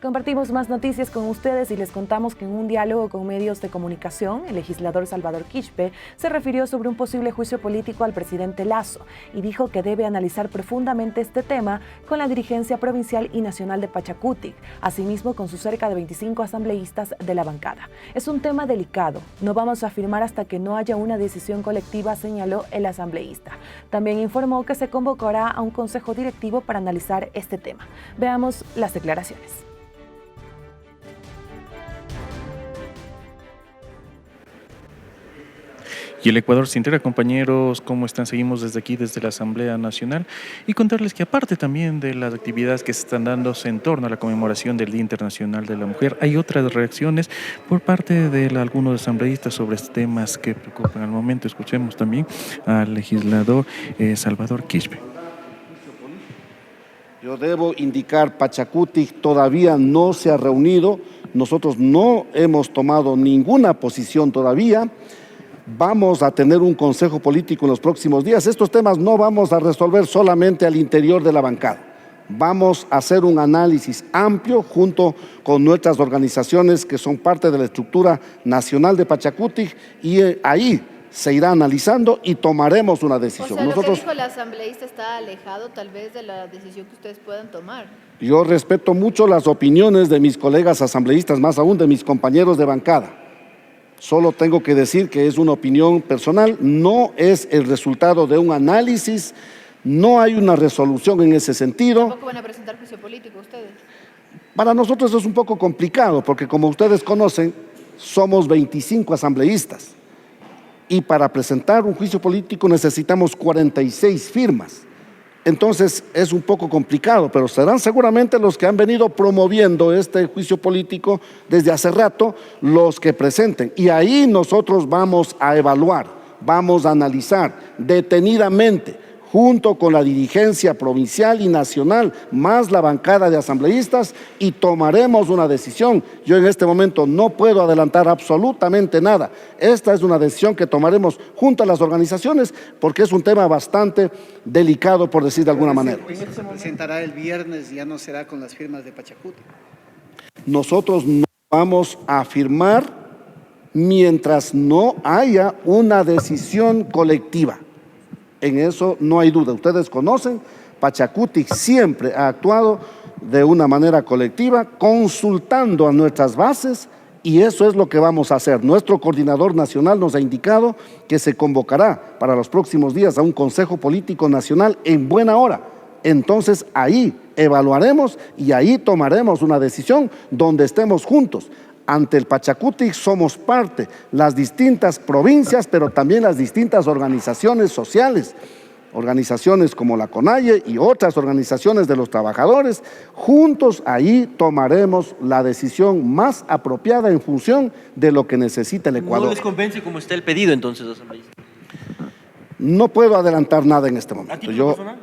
Compartimos más noticias con ustedes y les contamos que en un diálogo con medios de comunicación, el legislador Salvador Quispe se refirió sobre un posible juicio político al presidente Lasso y dijo que debe analizar profundamente este tema con la dirigencia provincial y nacional de Pachacutic, asimismo con sus cerca de 25 asambleístas de la bancada. Es un tema delicado, no vamos a firmar hasta que no haya una decisión colectiva, señaló el asambleísta. También informó que se convocará a un consejo directivo para analizar este tema. Veamos las declaraciones. Y el Ecuador se entera, compañeros, ¿cómo están? Seguimos desde aquí, desde la Asamblea Nacional, y contarles que aparte también de las actividades que se están dándose en torno a la conmemoración del Día Internacional de la Mujer, hay otras reacciones por parte de algunos asambleístas sobre temas que preocupan al momento. Escuchemos también al legislador Salvador Quispe. Yo debo indicar, Pachacutic todavía no se ha reunido, nosotros no hemos tomado ninguna posición todavía. Vamos a tener un consejo político en los próximos días. Estos temas no vamos a resolver solamente al interior de la bancada. Vamos a hacer un análisis amplio junto con nuestras organizaciones que son parte de la estructura nacional de Pachacutic y ahí se irá analizando y tomaremos una decisión. O sea, lo que dijo el asambleísta está alejado tal vez de la decisión que ustedes puedan tomar. Yo respeto mucho las opiniones de mis colegas asambleístas, más aún de mis compañeros de bancada. Solo tengo que decir que es una opinión personal, no es el resultado de un análisis, no hay una resolución en ese sentido. ¿Tampoco van a presentar juicio político ustedes? Para nosotros es un poco complicado, porque como ustedes conocen, somos 25 asambleístas. Y para presentar un juicio político necesitamos 46 firmas. Entonces es un poco complicado, pero serán seguramente los que han venido promoviendo este juicio político desde hace rato los que presenten. Y ahí nosotros vamos a evaluar, vamos a analizar detenidamente, junto con la dirigencia provincial y nacional, más la bancada de asambleístas, y tomaremos una decisión. Yo en este momento no puedo adelantar absolutamente nada. Esta es una decisión que tomaremos junto a las organizaciones, porque es un tema bastante delicado, por decir de alguna manera. Se presentará el viernes, ya no será con las firmas de Pachacutic. Nosotros no vamos a firmar mientras no haya una decisión colectiva. En eso no hay duda. Ustedes conocen, Pachacutic siempre ha actuado de una manera colectiva, consultando a nuestras bases, y eso es lo que vamos a hacer. Nuestro coordinador nacional nos ha indicado que se convocará para los próximos días a un Consejo Político Nacional en buena hora. Entonces ahí evaluaremos y ahí tomaremos una decisión donde estemos juntos. Ante el Pachacutic somos parte, las distintas provincias, pero también las distintas organizaciones sociales, organizaciones como la CONAIE y otras organizaciones de los trabajadores. Juntos ahí tomaremos la decisión más apropiada en función de lo que necesita el Ecuador. ¿No les convence como está el pedido entonces, asambleísta? No puedo adelantar nada en este momento. ¿A título personal?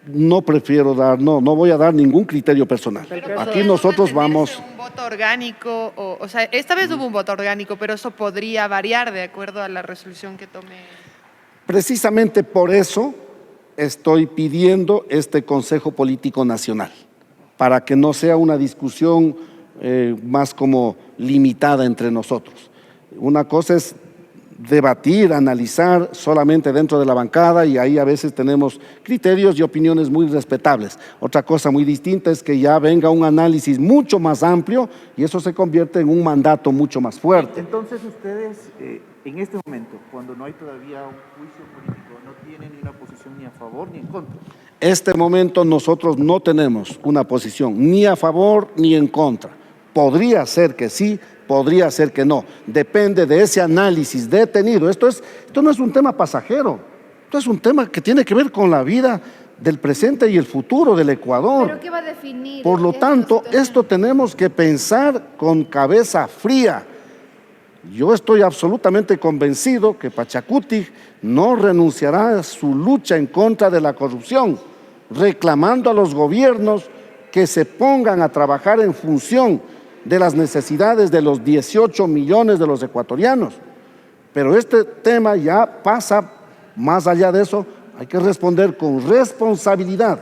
No prefiero dar, no voy a dar ningún criterio personal. Aquí nosotros vamos... Un voto orgánico, o sea, esta vez hubo un voto orgánico, pero eso podría variar de acuerdo a la resolución que tome. Precisamente por eso estoy pidiendo este Consejo Político Nacional, para que no sea una discusión más como limitada entre nosotros. Una cosa es debatir, analizar solamente dentro de la bancada, y ahí a veces tenemos criterios y opiniones muy respetables. Otra cosa muy distinta es que ya venga un análisis mucho más amplio y eso se convierte en un mandato mucho más fuerte. Entonces ustedes, en este momento, cuando no hay todavía un juicio político, no tienen ni una posición ni a favor ni en contra. Este momento nosotros no tenemos una posición ni a favor ni en contra. Podría ser que sí, podría ser que no. Depende de ese análisis detenido. Esto no es un tema pasajero. Esto es un tema que tiene que ver con la vida del presente y el futuro del Ecuador. ¿Pero qué va a definir? Por lo tanto, esto tenemos que pensar con cabeza fría. Yo estoy absolutamente convencido que Pachacutic no renunciará a su lucha en contra de la corrupción, reclamando a los gobiernos que se pongan a trabajar en función de las necesidades de los 18 millones de los ecuatorianos. Pero este tema ya pasa más allá de eso. Hay que responder con responsabilidad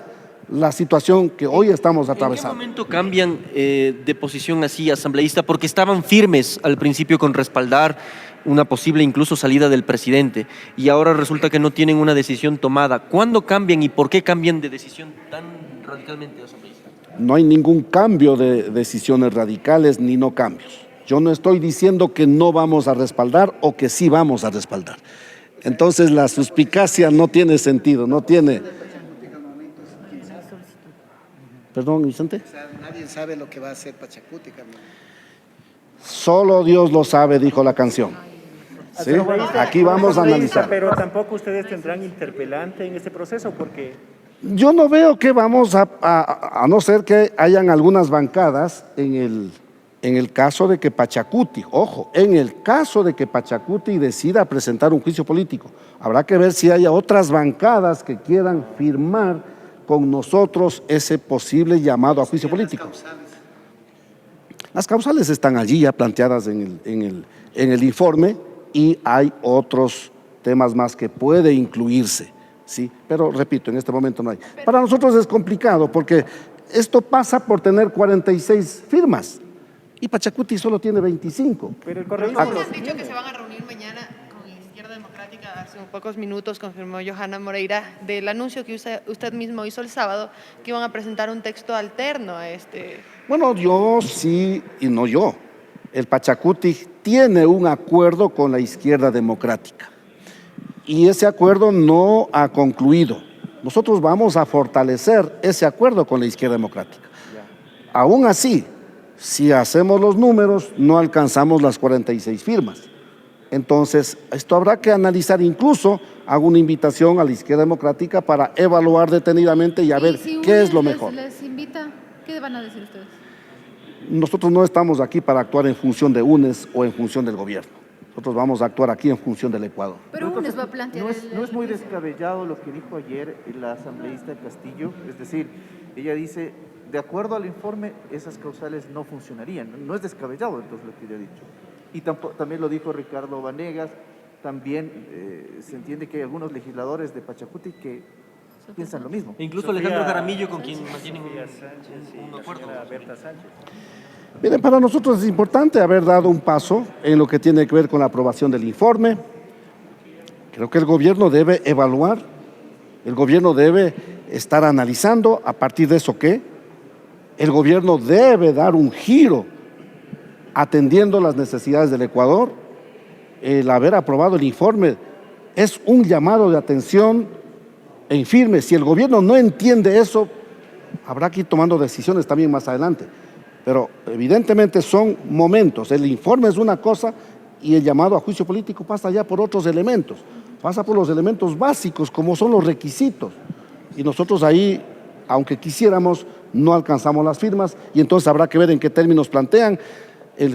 la situación que hoy estamos ¿En qué atravesando. momento cambian de posición así, asambleísta? Porque estaban firmes al principio con respaldar una posible incluso salida del presidente y ahora resulta que no tienen una decisión tomada. ¿Cuándo cambian y por qué cambian de decisión tan radicalmente, asambleísta? No hay ningún cambio de decisiones radicales ni no cambios. Yo no estoy diciendo que no vamos a respaldar o que sí vamos a respaldar. Entonces la suspicacia no tiene sentido, no tiene... Perdón, Vicente. O sea, nadie sabe lo que va a hacer Pachacuti, Carlos. Solo Dios lo sabe, dijo la canción. ¿Sí? Aquí vamos a analizar. Pero tampoco ustedes tendrán interpelante en este proceso porque... Yo no veo que vamos a no ser que hayan algunas bancadas en el caso de que Pachacuti, ojo, en el caso de que Pachacuti decida presentar un juicio político, habrá que ver si haya otras bancadas que quieran firmar con nosotros ese posible llamado a juicio político. Las causales están allí ya planteadas en el informe y hay otros temas más que puede incluirse, ¿sí? Pero repito, en este momento no hay. Para nosotros es complicado porque esto pasa por tener 46 firmas y Pachacuti solo tiene 25. Pero el correísmo Ustedes han dicho que se van a reunir mañana con la Izquierda Democrática. Hace pocos minutos confirmó Johanna Moreira del anuncio que usted mismo hizo el sábado, que iban a presentar un texto alterno a este. Bueno, yo sí, y no yo. El Pachacuti tiene un acuerdo con la Izquierda Democrática y ese acuerdo no ha concluido. Nosotros vamos a fortalecer ese acuerdo con la Izquierda Democrática. Aún así, si hacemos los números, no alcanzamos las 46 firmas. Entonces, esto habrá que analizar. Incluso hago una invitación a la Izquierda Democrática para evaluar detenidamente y a ver qué es lo mejor. Les invita, ¿qué van a decir ustedes? Nosotros no estamos aquí para actuar en función de UNES o en función del gobierno. Nosotros vamos a actuar aquí en función del Ecuador. Pero UNES va a plantear... no es muy descabellado lo que dijo ayer la asambleísta Castillo, es decir, ella dice, de acuerdo al informe, esas causales no funcionarían. No es descabellado entonces lo que ella ha dicho. Y también lo dijo Ricardo Vanegas, también se entiende que hay algunos legisladores de Pachacuti que piensan lo mismo. E incluso Alejandro Jaramillo, con quien mantienen un acuerdo. Miren, para nosotros es importante haber dado un paso en lo que tiene que ver con la aprobación del informe. Creo que el gobierno debe evaluar, el gobierno debe estar analizando a partir de eso qué. El gobierno debe dar un giro atendiendo las necesidades del Ecuador. El haber aprobado el informe es un llamado de atención en firme. Si el gobierno no entiende eso, habrá que ir tomando decisiones también más adelante. Pero evidentemente son momentos. El informe es una cosa y el llamado a juicio político pasa ya por otros elementos. Pasa por los elementos básicos como son los requisitos. Y nosotros ahí, aunque quisiéramos, no alcanzamos las firmas y entonces habrá que ver en qué términos plantean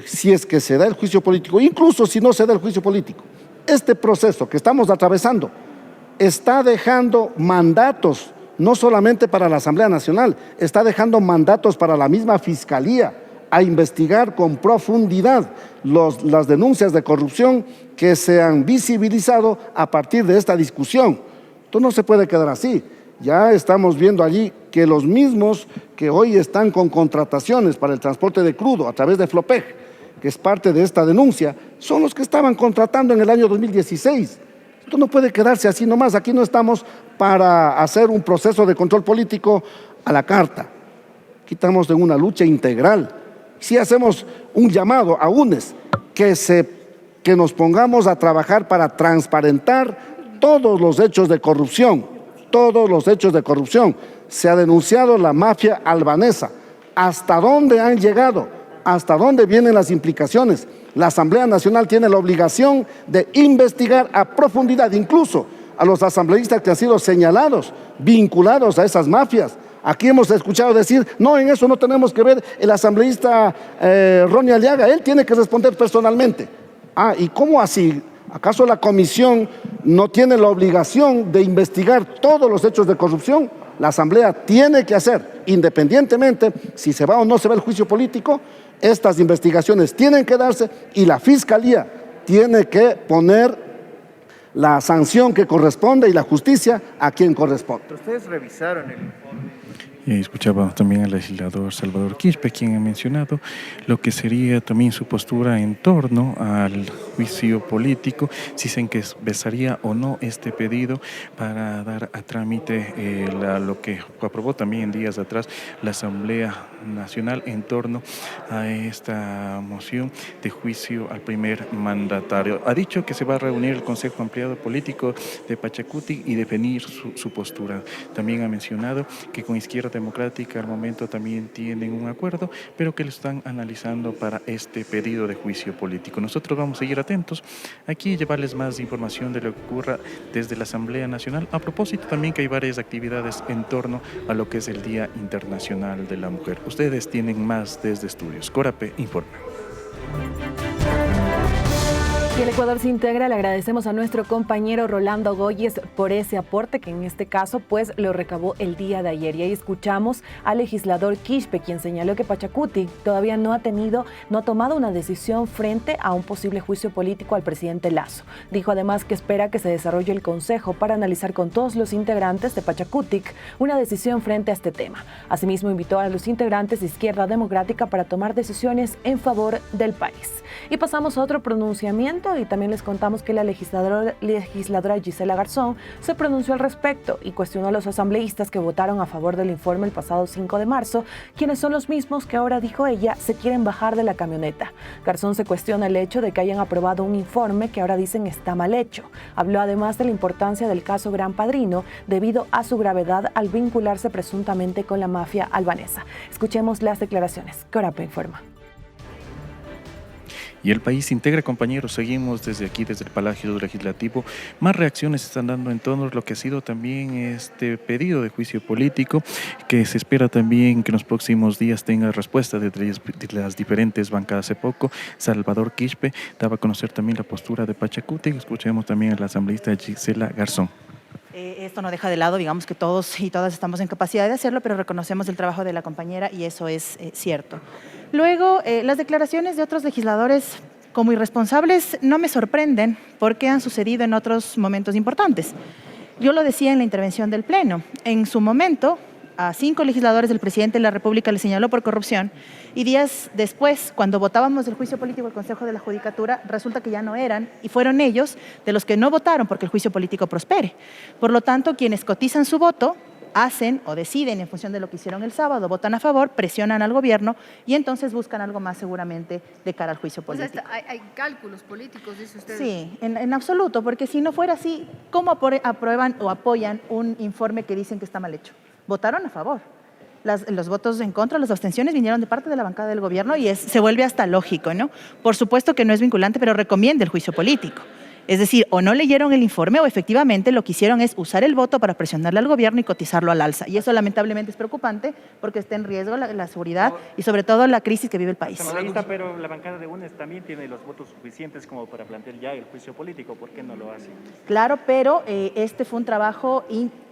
si es que se da el juicio político, incluso si no se da el juicio político. Este proceso que estamos atravesando está dejando mandatos, no solamente para la Asamblea Nacional, está dejando mandatos para la misma Fiscalía a investigar con profundidad las denuncias de corrupción que se han visibilizado a partir de esta discusión. Entonces no se puede quedar así. Ya estamos viendo allí que los mismos que hoy están con contrataciones para el transporte de crudo a través de Flopec, que es parte de esta denuncia, son los que estaban contratando en el año 2016. Esto no puede quedarse así nomás. Aquí no estamos para hacer un proceso de control político a la carta. Aquí estamos en una lucha integral. Si hacemos un llamado a UNES que nos pongamos a trabajar para transparentar todos los hechos de corrupción, todos los hechos de corrupción. Se ha denunciado la mafia albanesa. ¿Hasta dónde han llegado? ¿Hasta dónde vienen las implicaciones? La Asamblea Nacional tiene la obligación de investigar a profundidad, incluso a los asambleístas que han sido señalados, vinculados a esas mafias. Aquí hemos escuchado decir, no, en eso no tenemos que ver. El asambleísta Ronnie Aliaga, él tiene que responder personalmente. ¿Y cómo así? ¿Acaso la comisión no tiene la obligación de investigar todos los hechos de corrupción? La Asamblea tiene que hacer, independientemente si se va o no se va el juicio político, estas investigaciones tienen que darse y la Fiscalía tiene que poner la sanción que corresponde y la justicia a quien corresponde. ¿Ustedes revisaron el informe Y escuchaba también al legislador Salvador Quispe, quien ha mencionado lo que sería también su postura en torno al juicio político, si se encabezaría o no este pedido para dar a trámite lo que aprobó también días atrás la Asamblea Nacional en torno a esta moción de juicio al primer mandatario. Ha dicho que se va a reunir el Consejo Ampliado Político de Pachacuti y definir su postura. También ha mencionado que con Izquierda Democrática al momento también tienen un acuerdo, pero que lo están analizando para este pedido de juicio político. Nosotros vamos a seguir atentos aquí y llevarles más información de lo que ocurra desde la Asamblea Nacional. A propósito también que hay varias actividades en torno a lo que es el Día Internacional de la Mujer. Ustedes tienen más desde Estudios. Corape informa. Y el Ecuador se integra. Le agradecemos a nuestro compañero Rolando Goyes por ese aporte que en este caso pues lo recabó el día de ayer. Y ahí escuchamos al legislador Quispe, quien señaló que Pachacuti todavía no ha tomado una decisión frente a un posible juicio político al presidente Lasso. Dijo además que espera que se desarrolle el consejo para analizar con todos los integrantes de Pachacutic una decisión frente a este tema. Asimismo invitó a los integrantes de Izquierda Democrática para tomar decisiones en favor del país. Y pasamos a otro pronunciamiento y también les contamos que la legisladora Gisela Garzón se pronunció al respecto y cuestionó a los asambleístas que votaron a favor del informe el pasado 5 de marzo, quienes son los mismos que ahora, dijo ella, se quieren bajar de la camioneta. Garzón se cuestiona el hecho de que hayan aprobado un informe que ahora dicen está mal hecho. Habló además de la importancia del caso Gran Padrino debido a su gravedad al vincularse presuntamente con la mafia albanesa. Escuchemos las declaraciones. Corape informa. Y el país se integra, compañeros. Seguimos desde aquí, desde el Palacio Legislativo. Más reacciones se están dando en torno a lo que ha sido también este pedido de juicio político, que se espera también que en los próximos días tenga respuesta de las diferentes bancadas. Hace poco, Salvador Quispe daba a conocer también la postura de Pachacuti. Escuchemos también a la asambleísta Gisela Garzón. Esto no deja de lado, digamos que todos y todas estamos en capacidad de hacerlo, pero reconocemos el trabajo de la compañera y eso es cierto. Luego, las declaraciones de otros legisladores como irresponsables no me sorprenden porque han sucedido en otros momentos importantes. Yo lo decía en la intervención del Pleno. En su momento, a 5 legisladores del presidente de la República le señaló por corrupción y días después, cuando votábamos el juicio político del Consejo de la Judicatura, resulta que ya no eran y fueron ellos de los que no votaron porque el juicio político prospere. Por lo tanto, quienes cotizan su voto hacen o deciden en función de lo que hicieron el sábado, votan a favor, presionan al gobierno y entonces buscan algo más seguramente de cara al juicio político. O sea, hay cálculos políticos, dice usted. Sí, en absoluto, porque si no fuera así, ¿cómo aprueban o apoyan un informe que dicen que está mal hecho? Votaron a favor. Los votos en contra, las abstenciones vinieron de parte de la bancada del gobierno y se vuelve hasta lógico, ¿no? Por supuesto que no es vinculante, pero recomienda el juicio político. Es decir, o no leyeron el informe o efectivamente lo que hicieron es usar el voto para presionarle al gobierno y cotizarlo al alza. Y eso lamentablemente es preocupante porque está en riesgo la seguridad y sobre todo la crisis que vive el país. Pero la bancada de UNES también tiene los votos suficientes como para plantear ya el juicio político. ¿Por qué no lo hace? Claro, pero este fue un trabajo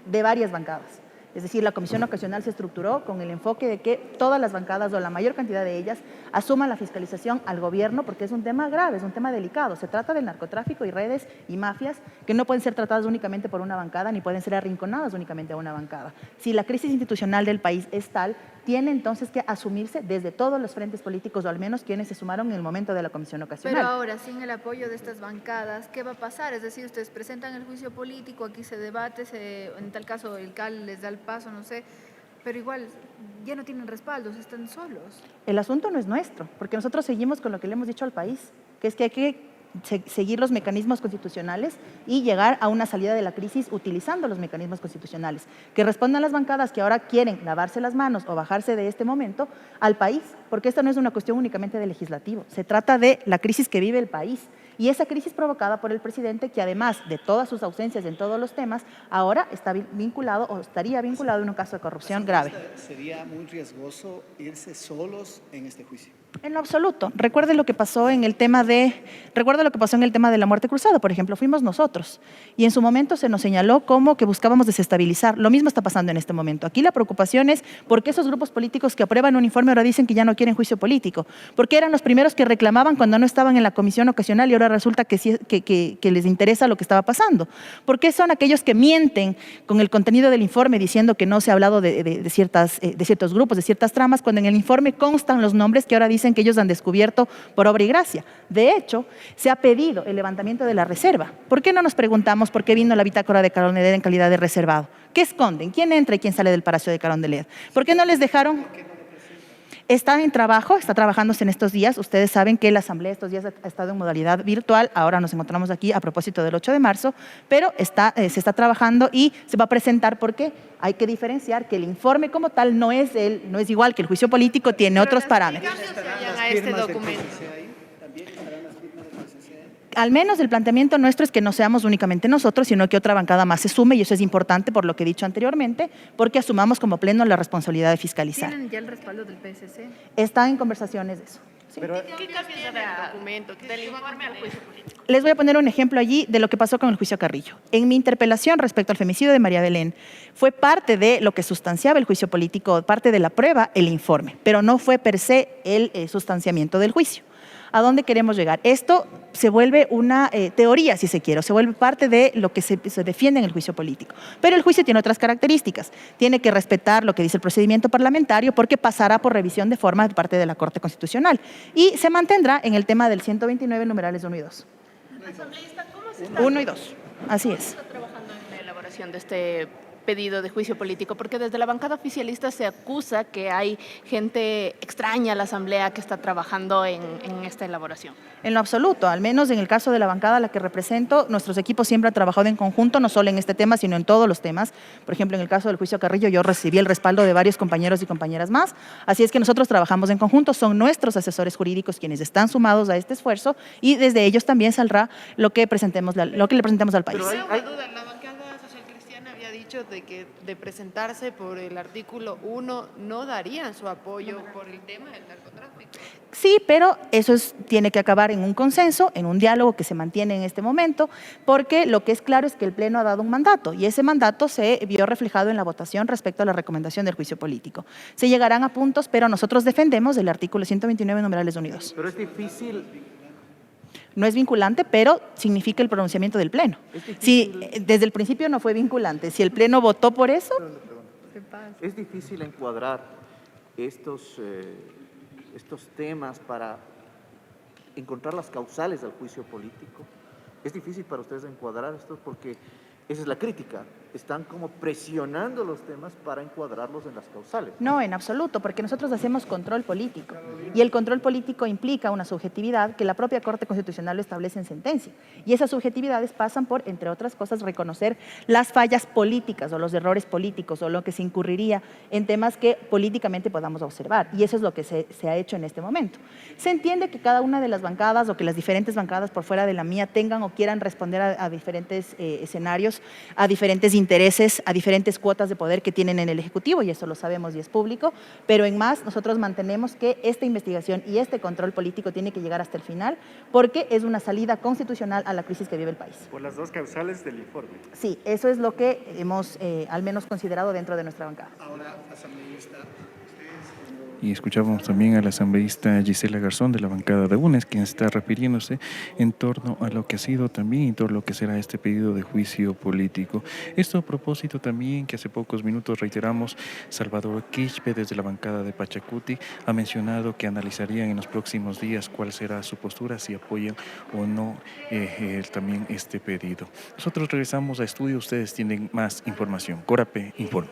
de varias bancadas. Es decir, la comisión ocasional se estructuró con el enfoque de que todas las bancadas o la mayor cantidad de ellas asuman la fiscalización al gobierno porque es un tema grave, es un tema delicado. Se trata del narcotráfico y redes y mafias que no pueden ser tratadas únicamente por una bancada ni pueden ser arrinconadas únicamente a una bancada. Si la crisis institucional del país es tal, tiene entonces que asumirse desde todos los frentes políticos o al menos quienes se sumaron en el momento de la comisión ocasional. Pero ahora, sin el apoyo de estas bancadas, ¿qué va a pasar? Es decir, ustedes presentan el juicio político, aquí se debate, en tal caso el CAL les da el paso, no sé, pero igual ya no tienen respaldos, están solos. El asunto no es nuestro, porque nosotros seguimos con lo que le hemos dicho al país, que es que hay que seguir los mecanismos constitucionales y llegar a una salida de la crisis utilizando los mecanismos constitucionales, que respondan las bancadas que ahora quieren lavarse las manos o bajarse de este momento al país, porque esta no es una cuestión únicamente de legislativo, se trata de la crisis que vive el país. Y esa crisis provocada por el presidente, que además de todas sus ausencias en todos los temas, ahora está vinculado o estaría vinculado en un caso de corrupción grave. ¿Sería muy riesgoso irse solos en este juicio? En lo absoluto. Recuerde lo que pasó en el tema de la muerte cruzada, por ejemplo, fuimos nosotros. Y en su momento se nos señaló como que buscábamos desestabilizar. Lo mismo está pasando en este momento. Aquí la preocupación es por qué esos grupos políticos que aprueban un informe ahora dicen que ya no quieren juicio político. Porque eran los primeros que reclamaban cuando no estaban en la comisión ocasional y ahora ahora resulta que, que les interesa lo que estaba pasando. ¿Por qué son aquellos que mienten con el contenido del informe diciendo que no se ha hablado de ciertos grupos, de ciertas tramas, cuando en el informe constan los nombres que ahora dicen que ellos han descubierto por obra y gracia? De hecho, se ha pedido el levantamiento de la reserva. ¿Por qué no nos preguntamos por qué vino la bitácora de Carondelet en calidad de reservado? ¿Qué esconden? ¿Quién entra y quién sale del Palacio de Carondelet? ¿Por qué no les dejaron? Está en trabajo, está trabajándose en estos días. Ustedes saben que la asamblea estos días ha estado en modalidad virtual. Ahora nos encontramos aquí a propósito del 8 de marzo, pero se está trabajando y se va a presentar porque hay que diferenciar que el informe como tal no es igual que el juicio político, tiene otros parámetros. A este documento. Al menos el planteamiento nuestro es que no seamos únicamente nosotros, sino que otra bancada más se sume, y eso es importante por lo que he dicho anteriormente, porque asumamos como pleno la responsabilidad de fiscalizar. ¿Tienen ya el respaldo del PSC? Está en conversaciones de eso. ¿Sí? ¿Qué cambios del documento, del informe al juicio político? Les voy a poner un ejemplo allí de lo que pasó con el juicio Carrillo. En mi interpelación respecto al femicidio de María Belén, fue parte de lo que sustanciaba el juicio político, parte de la prueba, el informe, pero no fue per se el sustanciamiento del juicio. ¿A dónde queremos llegar? Esto se vuelve una teoría, si se quiere, o se vuelve parte de lo que se defiende en el juicio político. Pero el juicio tiene otras características. Tiene que respetar lo que dice el procedimiento parlamentario porque pasará por revisión de forma de parte de la Corte Constitucional y se mantendrá en el tema del 129 numerales 1 y 2. Asambleísta, ¿cómo se está 1 y 2, así es. trabajando en la elaboración de este pedido de juicio político? Porque desde la bancada oficialista se acusa que hay gente extraña a la Asamblea que está trabajando en esta elaboración. En lo absoluto, al menos en el caso de la bancada a la que represento, nuestros equipos siempre han trabajado en conjunto, no solo en este tema, sino en todos los temas. Por ejemplo, en el caso del juicio Carrillo, yo recibí el respaldo de varios compañeros y compañeras más, así es que nosotros trabajamos en conjunto, son nuestros asesores jurídicos quienes están sumados a este esfuerzo y desde ellos también saldrá lo que le presentemos al país. Pero hay duda, la bancada social cristiana había dicho de que de presentarse por el artículo 1 no darían su apoyo por el tema del narcotráfico. Sí, pero eso tiene que acabar en un consenso, en un diálogo que se mantiene en este momento, porque lo que es claro es que el Pleno ha dado un mandato y ese mandato se vio reflejado en la votación respecto a la recomendación del juicio político. Se llegarán a puntos, pero nosotros defendemos el artículo 129 numerales 1 y 2. Pero es difícil. No es vinculante, pero significa el pronunciamiento del Pleno. Si desde el principio no fue vinculante, si el Pleno votó por eso... Es difícil encuadrar estos temas para encontrar las causales del juicio político. Es difícil para ustedes encuadrar esto porque esa es la crítica. Están como presionando los temas para encuadrarlos en las causales. No, en absoluto, porque nosotros hacemos control político y el control político implica una subjetividad que la propia Corte Constitucional lo establece en sentencia. Y esas subjetividades pasan por, entre otras cosas, reconocer las fallas políticas o los errores políticos o lo que se incurriría en temas que políticamente podamos observar. Y eso es lo que se ha hecho en este momento. Se entiende que cada una de las bancadas o que las diferentes bancadas por fuera de la mía tengan o quieran responder a diferentes escenarios, a diferentes intereses, a diferentes cuotas de poder que tienen en el Ejecutivo, y eso lo sabemos y es público, pero en más nosotros mantenemos que esta investigación y este control político tiene que llegar hasta el final porque es una salida constitucional a la crisis que vive el país. Por las dos causales del informe. Sí, eso es lo que hemos al menos considerado dentro de nuestra bancada. Ahora, asambleísta, Y escuchábamos también a la asambleísta Gisela Garzón de la bancada de UNES, quien está refiriéndose en torno a lo que ha sido también y todo lo que será este pedido de juicio político. Esto a propósito también que hace pocos minutos reiteramos, Salvador Quispe desde la bancada de Pachacuti ha mencionado que analizarían en los próximos días cuál será su postura, si apoyan o no también este pedido. Nosotros regresamos a estudio, ustedes tienen más información. Corape informa.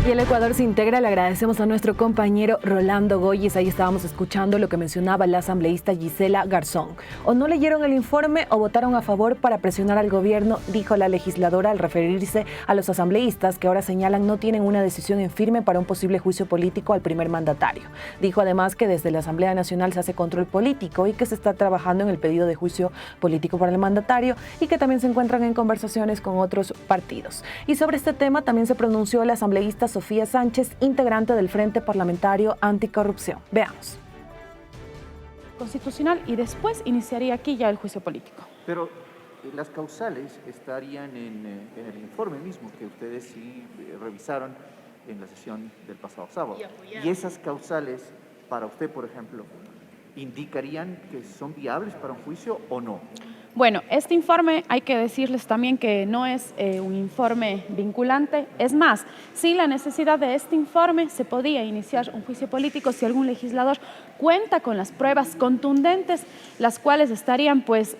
Y el Ecuador se integra, le agradecemos a nuestro compañero Rolando Goyes. Ahí estábamos escuchando lo que mencionaba la asambleísta Gisela Garzón. O no leyeron el informe o votaron a favor para presionar al gobierno, dijo la legisladora al referirse a los asambleístas que ahora señalan no tienen una decisión en firme para un posible juicio político al primer mandatario. Dijo además que desde la Asamblea Nacional se hace control político y que se está trabajando en el pedido de juicio político para el mandatario y que también se encuentran en conversaciones con otros partidos. Y sobre este tema también se pronunció la asambleísta Sofía Sánchez, integrante del Frente Parlamentario Anticorrupción. Veamos. Constitucional y después iniciaría aquí ya el juicio político. Pero las causales estarían en el informe mismo que ustedes sí revisaron en la sesión del pasado sábado. Y esas causales, para usted, por ejemplo, indicarían que son viables para un juicio o no. Bueno, este informe hay que decirles también que no es un informe vinculante. Es más, sin la necesidad de este informe se podía iniciar un juicio político si algún legislador cuenta con las pruebas contundentes, las cuales estarían pues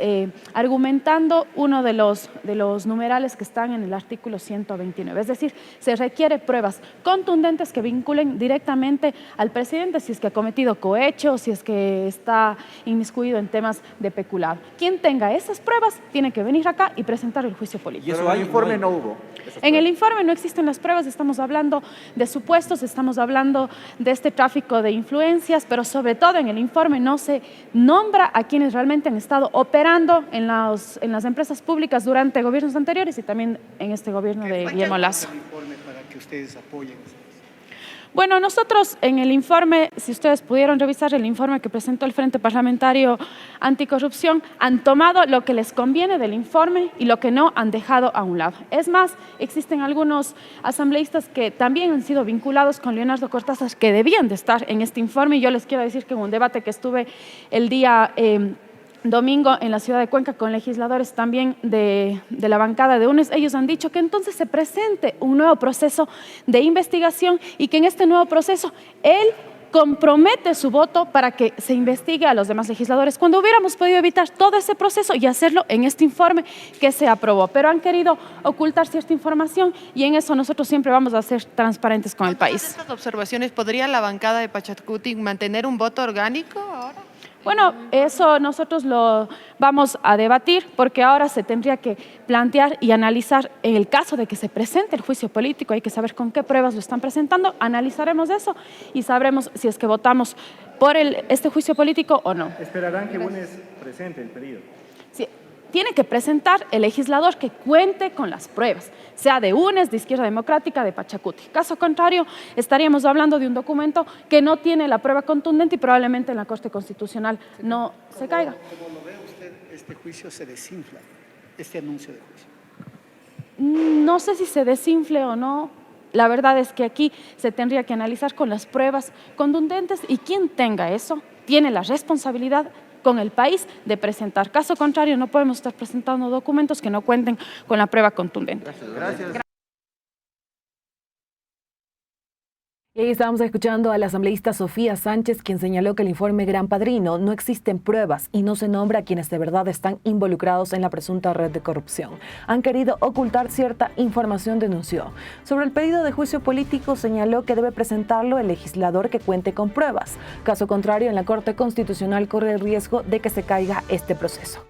argumentando uno de los numerales que están en el artículo 129. Es decir, se requiere pruebas contundentes que vinculen directamente al presidente si es que ha cometido cohecho, si es que está inmiscuido en temas de peculado. Quien tenga esas pruebas tiene que venir acá y presentar el juicio político. Pero en el informe no hubo. En el informe no existen las pruebas, estamos hablando de supuestos, estamos hablando de este tráfico de influencias, pero sobre todo en el informe no se nombra a quienes realmente han estado operando en las empresas públicas durante gobiernos anteriores y también en este gobierno de Guillermo Lasso. Para que ustedes apoyen. Bueno, nosotros en el informe, si ustedes pudieron revisar el informe que presentó el Frente Parlamentario Anticorrupción, han tomado lo que les conviene del informe y lo que no han dejado a un lado. Es más, existen algunos asambleístas que también han sido vinculados con Leonardo Cortázar que debían de estar en este informe y yo les quiero decir que en un debate que estuve el día domingo en la ciudad de Cuenca con legisladores también de la bancada de UNES, ellos han dicho que entonces se presente un nuevo proceso de investigación y que en este nuevo proceso él compromete su voto para que se investigue a los demás legisladores, cuando hubiéramos podido evitar todo ese proceso y hacerlo en este informe que se aprobó. Pero han querido ocultar cierta información y en eso nosotros siempre vamos a ser transparentes con el país. ¿Con estas observaciones podría la bancada de Pachacuti mantener un voto orgánico ahora? Bueno, eso nosotros lo vamos a debatir porque ahora se tendría que plantear y analizar en el caso de que se presente el juicio político, hay que saber con qué pruebas lo están presentando, analizaremos eso y sabremos si es que votamos por este juicio político o no. ¿Esperarán que UNES presente el pedido? Sí, tiene que presentar el legislador que cuente con las pruebas, sea de UNES, de Izquierda Democrática, de Pachacuti. Caso contrario, estaríamos hablando de un documento que no tiene la prueba contundente y probablemente en la Corte Constitucional no se caiga. Como lo ve usted, este juicio se desinfla, este anuncio de juicio. No sé si se desinfle o no. La verdad es que aquí se tendría que analizar con las pruebas contundentes y quien tenga eso tiene la responsabilidad con el país de presentar. Caso contrario, no podemos estar presentando documentos que no cuenten con la prueba contundente. Gracias. Y ahí estábamos escuchando a la asambleísta Sofía Sánchez, quien señaló que el informe Gran Padrino no existen pruebas y no se nombra a quienes de verdad están involucrados en la presunta red de corrupción. Han querido ocultar cierta información, denunció. Sobre el pedido de juicio político, señaló que debe presentarlo el legislador que cuente con pruebas. Caso contrario, en la Corte Constitucional corre el riesgo de que se caiga este proceso.